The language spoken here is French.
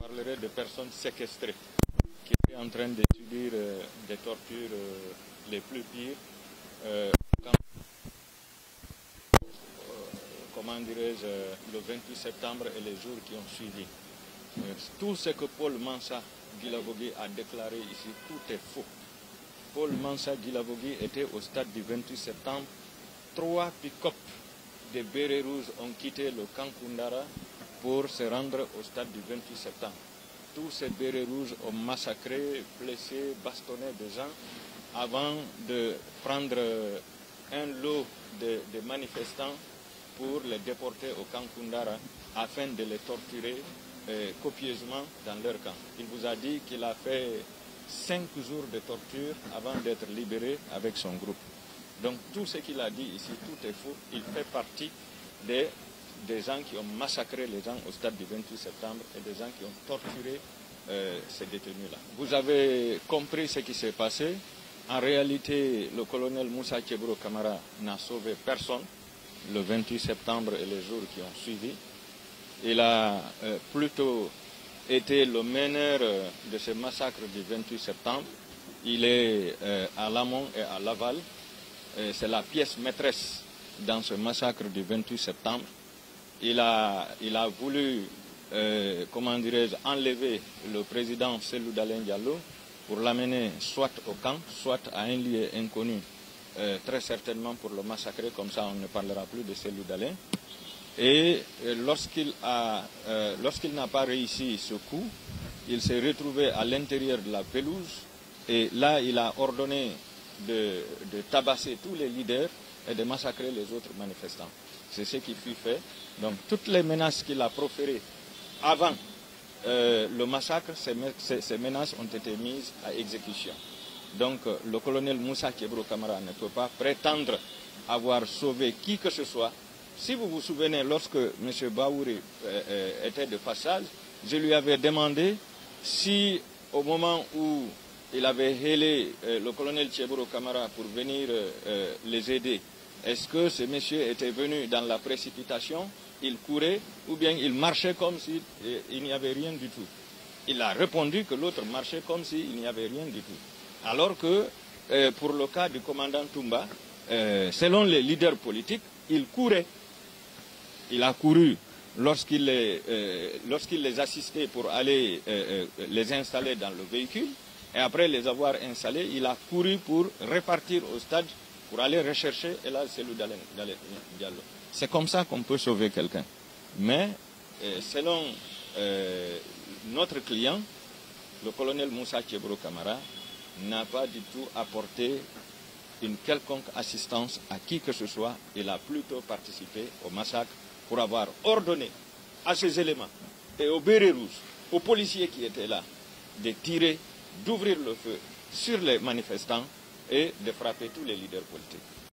parlerai de personnes séquestrées qui étaient en train de subir des tortures les plus pires. Comment dirais-je, le 28 septembre et les jours qui ont suivi. Tout ce que Paul Mansa Guilavogui a déclaré ici, tout est faux. Paul Mansa Guilavogui était au stade du 28 septembre. 3 pick-up des bérets rouges ont quitté le camp Koundara pour se rendre au stade du 28 septembre. Tous ces bérets rouges ont massacré, blessé, bastonné des gens avant de prendre un lot de manifestants pour les déporter au camp Koundara afin de les torturer copieusement dans leur camp. Il vous a dit qu'il a fait 5 jours de torture avant d'être libéré avec son groupe. Donc tout ce qu'il a dit ici, tout est faux. Il fait partie des gens qui ont massacré les gens au stade du 28 septembre et des gens qui ont torturé ces détenus-là. Vous avez compris ce qui s'est passé. En réalité, le colonel Moussa Kebro Kamara n'a sauvé personne le 28 septembre et les jours qui ont suivi. Il a plutôt été le meneur de ce massacre du 28 septembre. Il est à l'amont et à l'aval. C'est la pièce maîtresse dans ce massacre du 28 septembre. Il a voulu, comment dirais-je, enlever le président Cellou Dalein Diallo pour l'amener soit au camp, soit à un lieu inconnu, très certainement pour le massacrer, comme ça on ne parlera plus de Cellou Dalein. Et lorsqu'il n'a pas réussi ce coup, il s'est retrouvé à l'intérieur de la pelouse et là il a ordonné de tabasser tous les leaders et de massacrer les autres manifestants. C'est ce qui fut fait. Donc toutes les menaces qu'il a proférées avant le massacre, ces menaces ont été mises à exécution. Donc le colonel Moussa Kebro Kamara ne peut pas prétendre avoir sauvé qui que ce soit. Si vous vous souvenez, lorsque M. Baouri était de passage, je lui avais demandé si au moment où il avait hélé le colonel Kebro Kamara pour venir les aider, est-ce que ce monsieur était venu dans la précipitation, il courait ou bien il marchait comme s'il n'y avait rien du tout. Il a répondu que l'autre marchait comme s'il n'y avait rien du tout. Alors que pour le cas du commandant Toumba, selon les leaders politiques, il courait. Il a couru lorsqu'il les assistait pour aller les installer dans le véhicule. Et après les avoir installés, il a couru pour repartir au stade pour aller rechercher Cellou Dalein Diallo. C'est comme ça qu'on peut sauver quelqu'un. Mais selon notre client, le colonel Moussa Kebro Kamara n'a pas du tout apporté une quelconque assistance à qui que ce soit. Il a plutôt participé au massacre pour avoir ordonné à ces éléments et aux bérets rouges, aux policiers qui étaient là, de tirer, d'ouvrir le feu sur les manifestants et de frapper tous les leaders politiques.